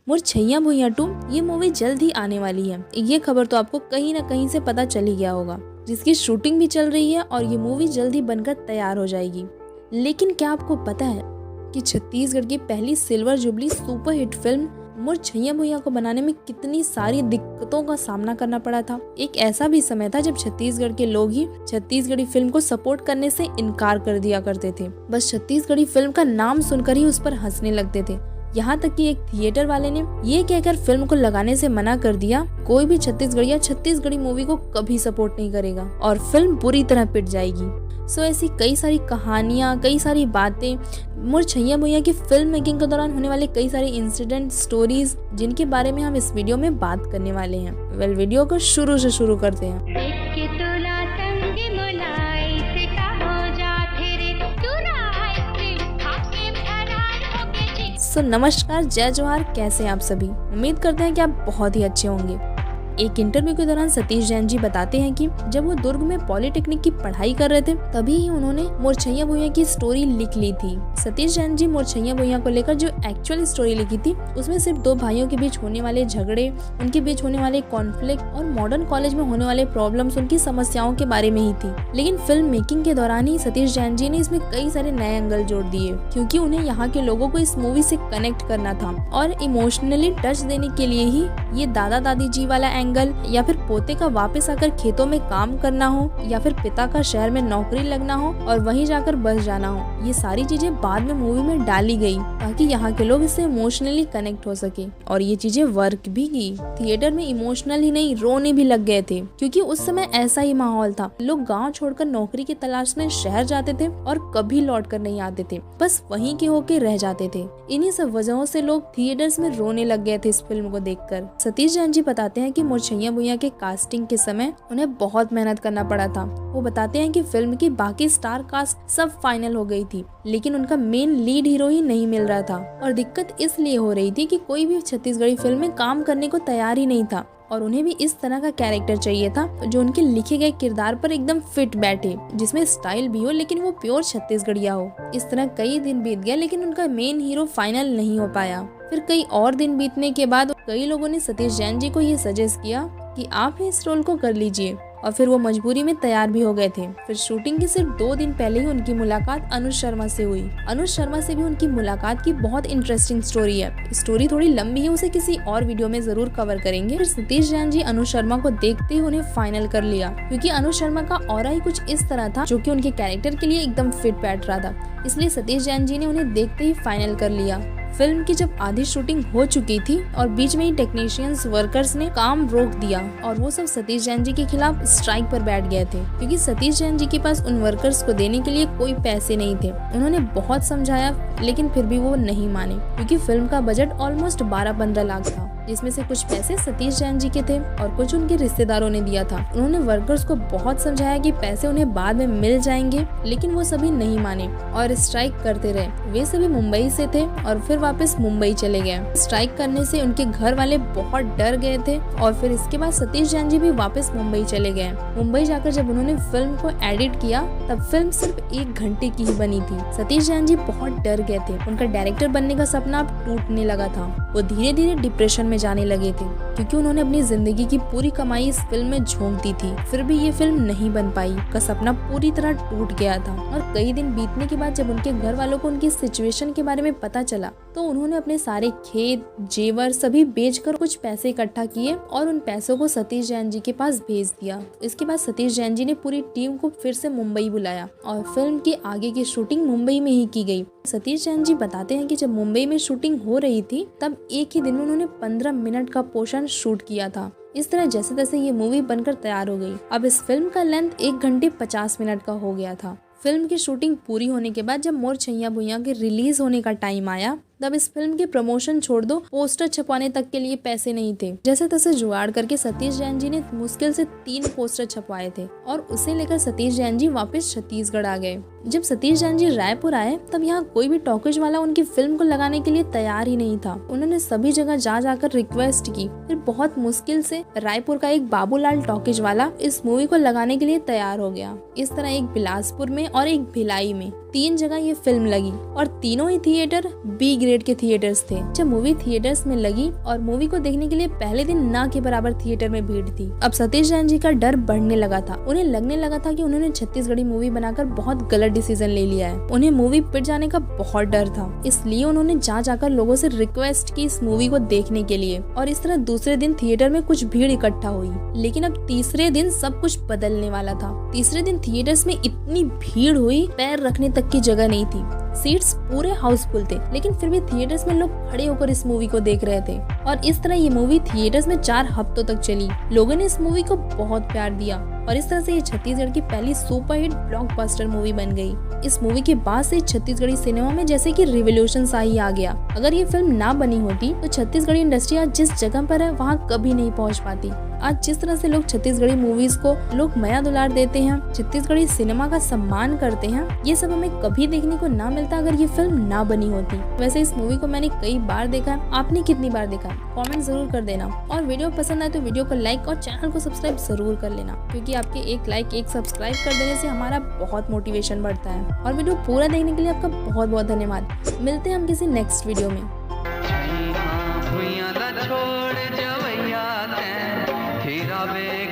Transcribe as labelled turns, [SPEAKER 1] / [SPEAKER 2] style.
[SPEAKER 1] मुरछैया भुइयां 2 ये मूवी जल्द ही आने वाली है। ये खबर तो आपको कहीं ना कहीं से पता चल ही गया होगा, जिसकी शूटिंग भी चल रही है और ये मूवी जल्द ही बनकर तैयार हो जाएगी। लेकिन क्या आपको पता है कि छत्तीसगढ़ की पहली silver jubilee superhit film Mor Chhainha Bhuinya को बनाने में कितनी सारी दिक्कतों का सामना करना पड़ा था। एक ऐसा भी समय था जब छत्तीसगढ़ के लोग ही छत्तीसगढ़ी फिल्म को सपोर्ट करने से इनकार कर दिया करते थे। बस छत्तीसगढ़ी फिल्म का नाम सुनकर ही उस पर हंसने लगते थे। यहाँ तक कि एक थिएटर वाले ने ये कहकर फिल्म को लगाने से मना कर दिया, कोई भी छत्तीसगढ़ी या छत्तीसगढ़ी मूवी को कभी सपोर्ट नहीं करेगा और फिल्म बुरी तरह पिट जाएगी। सो ऐसी कई सारी कहानियाँ, कई सारी बातें, मुरछैया भुइयां की फिल्म मेकिंग के दौरान होने वाले कई सारे इंसिडेंट, स्टोरीज, जिनके बारे में हम इस वीडियो में बात करने वाले हैं। वीडियो को शुरू से शुरू करते हैं। नमस्कार, जय जोहार, कैसे हैं आप सभी। उम्मीद करते हैं कि आप बहुत ही अच्छे होंगे। एक इंटरव्यू के दौरान सतीश जैन जी बताते हैं कि जब वो दुर्ग में पॉलिटेक्निक की पढ़ाई कर रहे थे तभी ही उन्होंने मुरछैया भुइयां की स्टोरी लिख ली थी। सतीश जैन जी मुरछैया भुइयां को लेकर जो एक्चुअल स्टोरी लिखी थी उसमें सिर्फ दो भाइयों के बीच होने वाले झगड़े, उनके बीच होने वाले कॉन्फ्लिक्ट और मॉडर्न कॉलेज में होने वाले प्रॉब्लम्स, उनकी समस्याओं के बारे में ही थी। लेकिन फिल्म मेकिंग के दौरान ही सतीश जैन जी ने इसमें कई सारे नए एंगल जोड़ दिए, क्योंकि उन्हें यहाँ के लोगों को इस मूवी से कनेक्ट करना था और इमोशनली टच देने के लिए ही ये दादा दादी जी वाला एंगल, या फिर पोते का वापस आकर खेतों में काम करना हो, या फिर पिता का शहर में नौकरी लगना हो और वहीं जाकर बस जाना हो, ये सारी चीजें बाद में मूवी में डाली गई ताकि यहाँ के लोग इससे इमोशनली कनेक्ट हो सके। और ये चीजें वर्क भी की। थिएटर में इमोशनल ही नहीं, रोने भी लग गए थे, क्योंकि उस समय ऐसा ही माहौल था। लोग गाँव छोड़कर नौकरी की तलाश में शहर जाते थे और कभी लौट कर नहीं आते थे, बस वहीं के होके रह जाते थे। इन्हीं सब वजहों से लोग थिएटर्स में रोने लग गए थे इस फिल्म को देखकर। सतीश जैन जी बताते हैं कि मुरछैया भुइयां के कास्टिंग के समय उन्हें बहुत मेहनत करना पड़ा था। वो बताते हैं कि फिल्म की बाकी स्टार कास्ट सब फाइनल हो गई थी, लेकिन उनका मेन लीड हीरो ही नहीं मिल रहा था। और दिक्कत इसलिए हो रही थी कि कोई भी छत्तीसगढ़ी फिल्म में काम करने को तैयार ही नहीं था और उन्हें भी इस तरह का कैरेक्टर चाहिए था जो उनके लिखे गए किरदार पर एकदम फिट बैठे, जिसमें स्टाइल भी हो लेकिन वो प्योर छत्तीसगढ़िया हो। इस तरह कई दिन बीत गए लेकिन उनका मेन हीरो फाइनल नहीं हो पाया। फिर कई और दिन बीतने के बाद कई लोगों ने सतीश जैन जी को ये सजेस्ट किया कि आप इस रोल को कर लीजिए, और फिर वो मजबूरी में तैयार भी हो गए थे। फिर शूटिंग के सिर्फ 2 दिन पहले ही उनकी मुलाकात अनुज शर्मा से हुई। अनुज शर्मा से भी उनकी मुलाकात की बहुत इंटरेस्टिंग स्टोरी है। स्टोरी थोड़ी लंबी है, उसे किसी और वीडियो में जरूर कवर करेंगे। फिर सतीश जैन जी अनुज शर्मा को देखते ही उन्हें फाइनल कर लिया, क्योंकि अनुज शर्मा का ऑरा ही कुछ इस तरह था जो कि उनके कैरेक्टर के लिए एकदम फिट बैठ रहा था। इसलिए सतीश जैन जी ने उन्हें देखते ही फाइनल कर लिया। फिल्म की जब आधी शूटिंग हो चुकी थी और बीच में ही टेक्नीशियंस, वर्कर्स ने काम रोक दिया और वो सब सतीश जैन जी के खिलाफ स्ट्राइक पर बैठ गए थे, क्योंकि सतीश जैन जी के पास उन वर्कर्स को देने के लिए कोई पैसे नहीं थे। उन्होंने बहुत समझाया लेकिन फिर भी वो नहीं माने, क्योंकि फिल्म का बजट ऑलमोस्ट 12-15 लाख था, जिसमें से कुछ पैसे सतीश जैन जी के थे और कुछ उनके रिश्तेदारों ने दिया था। उन्होंने वर्कर्स को बहुत समझाया कि पैसे उन्हें बाद में मिल जाएंगे, लेकिन वो सभी नहीं माने और स्ट्राइक करते रहे। वे सभी मुंबई से थे और फिर वापस मुंबई चले गए। स्ट्राइक करने से उनके घर वाले बहुत डर गए थे और फिर इसके बाद सतीश जैन जी भी वापस मुंबई चले गए। मुंबई जाकर जब उन्होंने फिल्म को एडिट किया तब फिल्म सिर्फ 1 घंटे की ही बनी थी। सतीश जैन जी बहुत डर गए थे। उनका डायरेक्टर बनने का सपना अब टूटने लगा था। वो धीरे धीरे डिप्रेशन में जाने लगे थे, क्योंकि उन्होंने अपनी जिंदगी की पूरी कमाई इस फिल्म में झोंक दी थी। फिर भी ये फिल्म नहीं बन पाई। उनका सपना पूरी तरह टूट गया था। और कई दिन बीतने के बाद जब उनके घर वालों को उनकी सिचुएशन के बारे में पता चला तो उन्होंने अपने सारे खेत, जेवर सभी बेचकर कुछ पैसे इकट्ठा किए और उन पैसों को सतीश जैन जी के पास भेज दिया। इसके बाद सतीश जैन जी ने पूरी टीम को फिर से मुंबई बुलाया और फिल्म की आगे की शूटिंग मुंबई में ही की गई। सतीश जैन जी बताते हैं कि जब मुंबई में शूटिंग हो रही थी तब एक ही दिन में उन्होंने 15 मिनट का पोर्शन शूट किया था। इस तरह जैसे तैसे ये मूवी बनकर तैयार हो गई। अब इस फिल्म का लेंथ 1 घंटे 50 मिनट का हो गया था। फिल्म की शूटिंग पूरी होने के बाद जब मुरछैया भुइयां के रिलीज होने का टाइम आया तब इस फिल्म के प्रमोशन छोड़ दो, पोस्टर छपवाने तक के लिए पैसे नहीं थे। जैसे तैसे जुगाड़ करके सतीश जैन जी ने मुश्किल से 3 पोस्टर छपवाए थे और उसे लेकर सतीश जैन जी वापस छत्तीसगढ़ आ गए। जब सतीश जैन जी रायपुर आए तब यहाँ कोई भी टॉकीज वाला उनकी फिल्म को लगाने के लिए तैयार ही नहीं था। उन्होंने सभी जगह जा जाकर रिक्वेस्ट की, फिर बहुत मुश्किल से रायपुर का एक बाबूलाल टॉकीज वाला इस मूवी को लगाने के लिए तैयार हो गया। इस तरह एक बिलासपुर में और एक भिलाई में 3 जगह ये फिल्म लगी और तीनों ही थिएटर बी ग्रेड के थिएटर्स थे। जब मूवी थिएटर्स में लगी और मूवी को देखने के लिए पहले दिन ना के बराबर थिएटर में भीड़ थी। अब सतीश जैन जी का डर बढ़ने लगा था। उन्हें लगने लगा था कि उन्होंने छत्तीसगढ़ी मूवी बनाकर बहुत गलत डिसीजन ले लिया है। उन्हें मूवी पिट जाने का बहुत डर था, इसलिए उन्होंने जा जाकर लोगों से रिक्वेस्ट की इस मूवी को देखने के लिए और इस तरह दूसरे दिन थिएटर में कुछ भीड़ इकट्ठा हुई। लेकिन अब तीसरे दिन सब कुछ बदलने वाला था। तीसरे दिन थिएटर्स में इतनी भीड़ हुई, पैर रखने तक की जगह नहीं थी। सीट्स पूरे हाउसफुल थे, लेकिन फिर भी थिएटर्स में लोग खड़े होकर इस मूवी को देख रहे थे और इस तरह ये मूवी थिएटर्स में 4 हफ्तों तक चली। लोगों ने इस मूवी को बहुत प्यार दिया और इस तरह से ये छत्तीसगढ़ की पहली सुपरहिट ब्लॉकबस्टर मूवी बन गई। इस मूवी के बाद से छत्तीसगढ़ी सिनेमा में जैसे कि रिवोल्यूशन सा ही आ गया। अगर ये फिल्म ना बनी होती तो छत्तीसगढ़ी इंडस्ट्री आज जिस जगह पर है वहाँ कभी नहीं पहुँच पाती। आज जिस तरह से लोग छत्तीसगढ़ी मूवीज को लोग माया दुलार देते हैं, छत्तीसगढ़ी सिनेमा का सम्मान करते हैं, ये सब हमें कभी देखने को ना मिलता अगर ये फिल्म ना बनी होती। वैसे इस मूवी को मैंने कई बार देखा है, आपने कितनी बार देखा? कमेंट जरूर कर देना और वीडियो पसंद आए तो वीडियो को लाइक और चैनल को सब्सक्राइब जरूर कर लेना, क्योंकि आपके एक लाइक एक सब्सक्राइब कर देने से हमारा बहुत मोटिवेशन बढ़ता है। और वीडियो पूरा देखने के लिए आपका बहुत बहुत धन्यवाद। मिलते हैं हम किसी नेक्स्ट वीडियो में।
[SPEAKER 2] छोड़ जवैया फिर आवे